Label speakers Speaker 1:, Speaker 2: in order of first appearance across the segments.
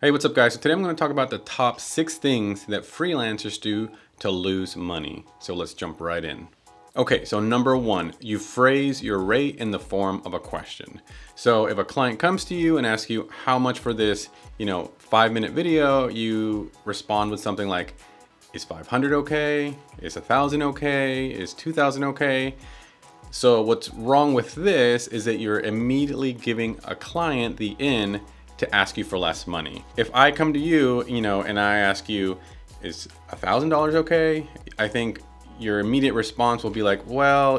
Speaker 1: Hey, what's up guys? So today I'm going to talk about the top 6 things that freelancers do to lose money. So let's jump right in. Okay, so number 1, you phrase your rate in the form of a question. So if a client comes to you and asks you how much for this, 5-minute video, you respond with something like, is 500 okay? Is 1,000 okay? Is 2,000 okay? So what's wrong with this is that you're immediately giving a client the in to ask you for less money. If I come to you, and I ask you, is $1,000 okay? I think your immediate response will be like, well,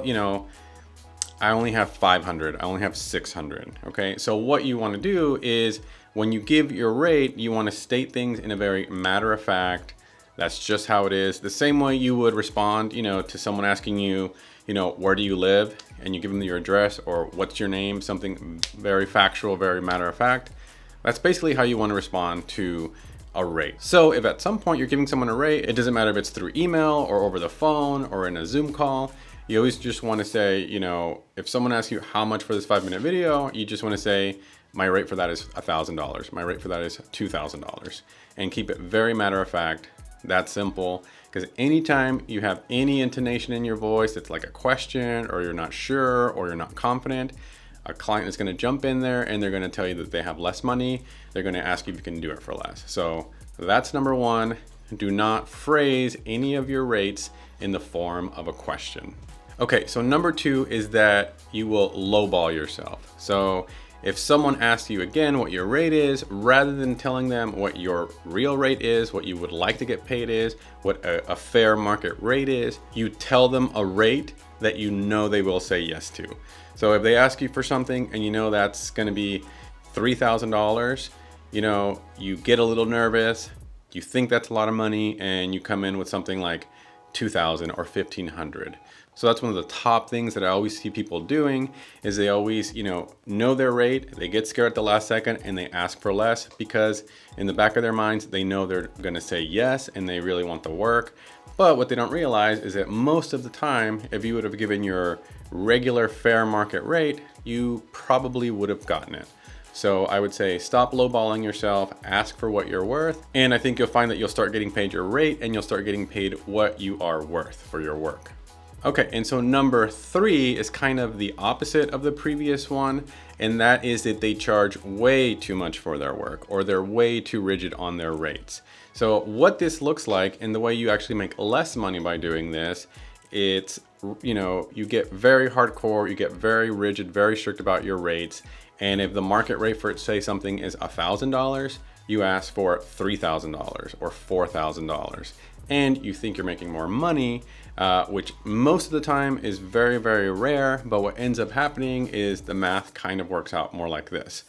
Speaker 1: I only have 500, I only have 600, okay? So what you wanna do is when you give your rate, you wanna state things in a very matter of fact, that's just how it is. The same way you would respond, to someone asking you, where do you live? And you give them your address or what's your name, something very factual, very matter of fact. That's basically how you want to respond to a rate. So if at some point you're giving someone a rate, it doesn't matter if it's through email or over the phone or in a Zoom call, you always just want to say, if someone asks you how much for this 5-minute video, you just want to say, my rate for that is $1,000. My rate for that is $2,000. And keep it very matter of fact. That's simple, because anytime you have any intonation in your voice, it's like a question or you're not sure or you're not confident, a client is going to jump in there and they're going to tell you that they have less money. They're going to ask you if you can do it for less. So that's number 1. Do not phrase any of your rates in the form of a question. Okay, so number 2 is that you will lowball yourself. So if someone asks you again what your rate is, rather than telling them what your real rate is, what you would like to get paid is, what a fair market rate is, you tell them a rate that you know they will say yes to. So if they ask you for something and that's gonna be $3,000, you get a little nervous, you think that's a lot of money, and you come in with something like 2,000 or 1,500. So that's one of the top things that I always see people doing is they always, know their rate, they get scared at the last second and they ask for less because in the back of their minds, they know they're gonna say yes and they really want the work. But what they don't realize is that most of the time, if you would have given your regular fair market rate, you probably would have gotten it. So I would say stop lowballing yourself, ask for what you're worth, and I think you'll find that you'll start getting paid your rate and you'll start getting paid what you are worth for your work. Okay, and so number 3 is kind of the opposite of the previous one, and that is that they charge way too much for their work or they're way too rigid on their rates. So what this looks like and the way you actually make less money by doing this, it's, you get very hardcore, you get very rigid, very strict about your rates. And if the market rate for it, say something is $1,000, you ask for $3,000 or $4,000. And you think you're making more money, which most of the time is very, very rare. But what ends up happening is the math kind of works out more like this.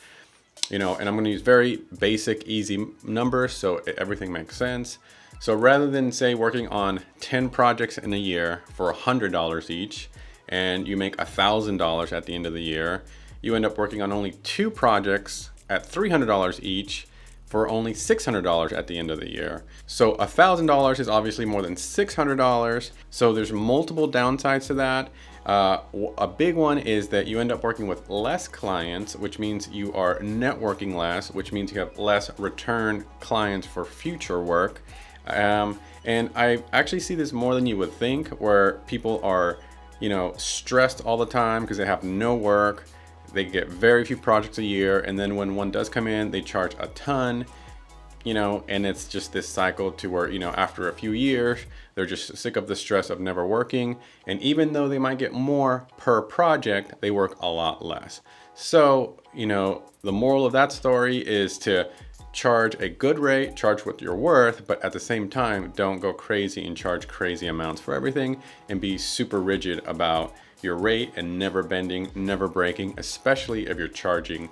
Speaker 1: And I'm going to use very basic, easy numbers so everything makes sense. So rather than say working on 10 projects in a year for $100 each, and you make $1,000 at the end of the year, you end up working on only 2 projects at $300 each for only $600 at the end of the year. So $1,000 is obviously more than $600. So there's multiple downsides to that. A big one is that you end up working with less clients, which means you are networking less, which means you have less return clients for future work. And I actually see this more than you would think, where people are, stressed all the time because they have no work. They get very few projects a year, and then when one does come in, they charge a ton, and it's just this cycle to where, after a few years, they're just sick of the stress of never working. And even though they might get more per project, they work a lot less. So, the moral of that story is to charge a good rate, charge what you're worth, but at the same time, don't go crazy and charge crazy amounts for everything and be super rigid about your rate and never bending, never breaking, especially if you're charging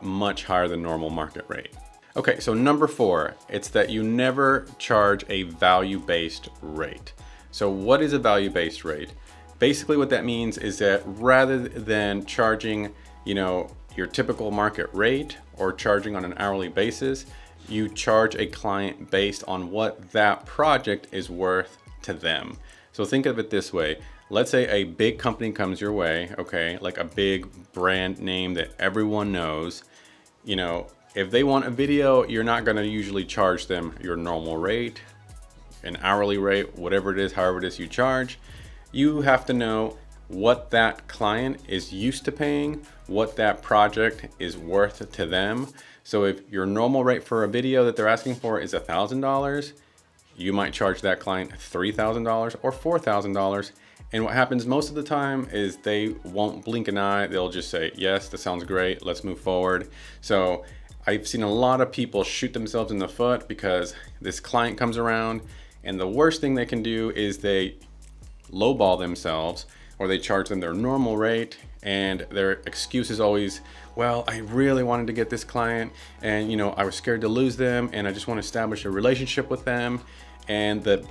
Speaker 1: much higher than normal market rate. Okay, so number 4, it's that you never charge a value-based rate. So what is a value-based rate? Basically what that means is that rather than charging, your typical market rate or charging on an hourly basis, you charge a client based on what that project is worth to them. So think of it this way. Let's say a big company comes your way, okay, like a big brand name that everyone knows, if they want a video, you're not going to usually charge them your normal rate, an hourly rate, whatever it is, however it is you charge. You have to know what that client is used to paying, what that project is worth to them. So if your normal rate for a video that they're asking for is $1,000, you might charge that client $3,000 or $4,000. And what happens most of the time is they won't blink an eye. They'll just say, yes, that sounds great, let's move forward. So I've seen a lot of people shoot themselves in the foot because this client comes around, and the worst thing they can do is they lowball themselves, or they charge them their normal rate, and their excuse is always, well, I really wanted to get this client, and I was scared to lose them, and I just want to establish a relationship with them. And the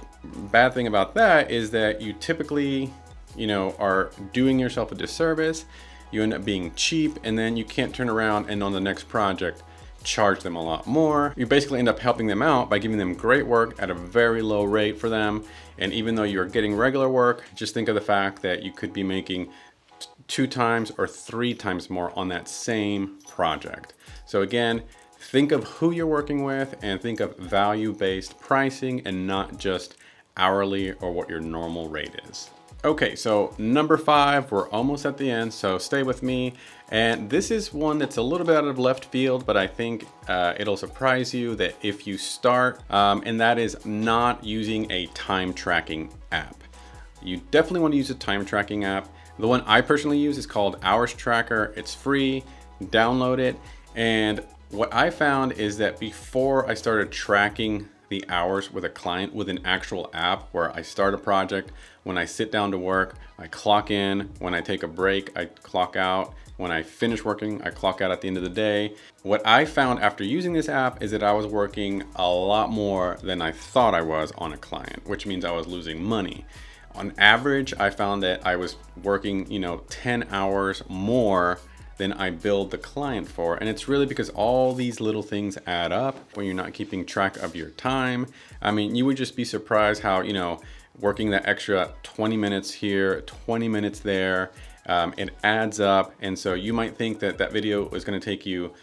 Speaker 1: bad thing about that is that you typically are doing yourself a disservice. You end up being cheap, and then you can't turn around and on the next project charge them a lot more. You basically end up helping them out by giving them great work at a very low rate for them. And even though you're getting regular work, just think of the fact that you could be making 2 times or 3 times more on that same project. So again, think of who you're working with and think of value-based pricing and not just hourly or what your normal rate is. Okay, so number 5, we're almost at the end, so stay with me. And this is one that's a little bit out of left field, but I think it'll surprise you that if you start, and that is not using a time tracking app. You definitely want to use a time tracking app. The one I personally use is called Hours Tracker. It's free, download it. And what I found is that before I started tracking the hours with a client with an actual app where I start a project, when I sit down to work, I clock in, when I take a break, I clock out, when I finish working, I clock out at the end of the day. What I found after using this app is that I was working a lot more than I thought I was on a client, which means I was losing money. On average, I found that I was working, 10 hours more than I billed the client for. And it's really because all these little things add up when you're not keeping track of your time. I mean, you would just be surprised how, working that extra 20 minutes here, 20 minutes there, it adds up. And so you might think that that video is gonna take you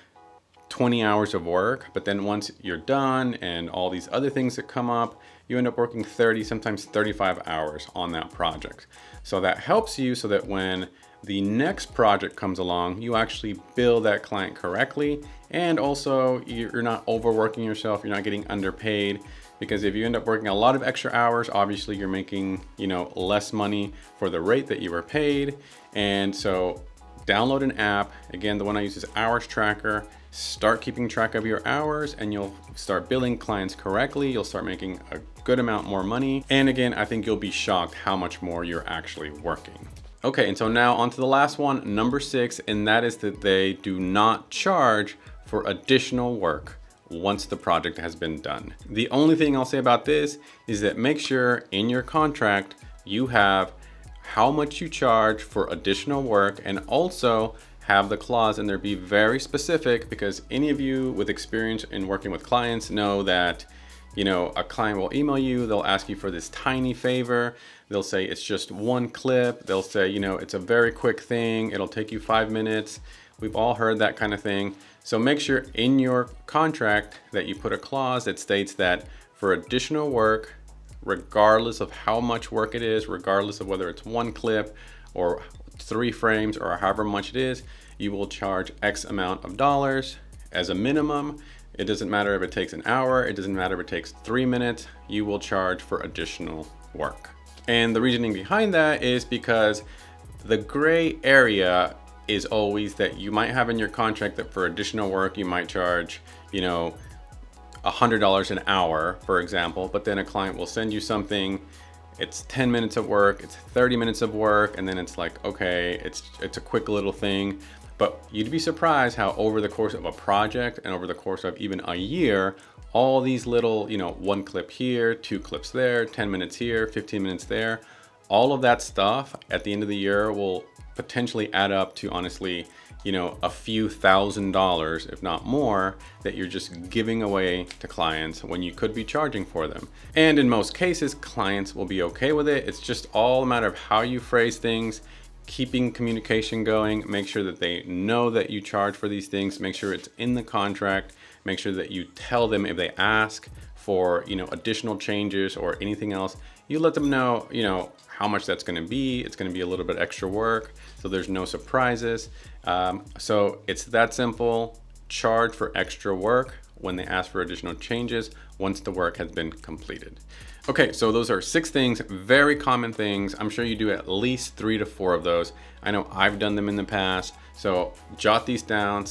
Speaker 1: 20 hours of work, but then once you're done and all these other things that come up, you end up working 30, sometimes 35 hours on that project. So that helps you so that when the next project comes along, you actually bill that client correctly. And also you're not overworking yourself, you're not getting underpaid, because if you end up working a lot of extra hours, obviously you're making, less money for the rate that you were paid. And so download an app. Again, the one I use is Hours Tracker. Start keeping track of your hours and you'll start billing clients correctly. You'll start making a good amount more money. And again, I think you'll be shocked how much more you're actually working. Okay, and so now on to the last one, number 6, and that is that they do not charge for additional work once the project has been done. The only thing I'll say about this is that make sure in your contract you have how much you charge for additional work, and also have the clause in there be very specific, because any of you with experience in working with clients know that a client will email you, they'll ask you for this tiny favor. They'll say it's just one clip. They'll say, it's a very quick thing. It'll take you 5 minutes. We've all heard that kind of thing. So make sure in your contract that you put a clause that states that for additional work, regardless of how much work it is, regardless of whether it's one clip or 3 frames or however much it is, you will charge X amount of dollars as a minimum. It doesn't matter if it takes an hour, it doesn't matter if it takes 3 minutes, you will charge for additional work. And the reasoning behind that is because the gray area is always that you might have in your contract that for additional work, you might charge, $100 an hour, for example, but then a client will send you something, it's 10 minutes of work, it's 30 minutes of work, and then it's like, okay, it's a quick little thing. But you'd be surprised how over the course of a project and over the course of even a year, all these little, 1 clip here, 2 clips there, 10 minutes here, 15 minutes there, all of that stuff at the end of the year will potentially add up to, honestly, a few $1,000s, if not more, that you're just giving away to clients when you could be charging for them. And in most cases, clients will be okay with it. It's just all a matter of how you phrase things. keeping communication going, make sure that they know that you charge for these things, make sure it's in the contract, make sure that you tell them if they ask for, additional changes or anything else, you let them know, how much that's going to be. It's going to be a little bit extra work, so there's no surprises. So it's that simple. Charge for extra work when they ask for additional changes once the work has been completed. Okay, so those are 6 things, very common things. I'm sure you do at least 3 to 4 of those. I know I've done them in the past. So jot these down,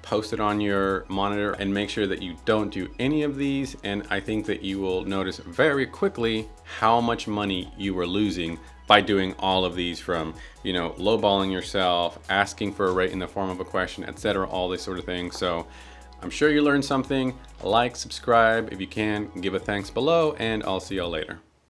Speaker 1: post it on your monitor, and make sure that you don't do any of these. And I think that you will notice very quickly how much money you were losing by doing all of these, from, lowballing yourself, asking for a rate in the form of a question, etc., all these sort of things. So I'm sure you learned something. Like, subscribe if you can, give a thanks below, and I'll see y'all later.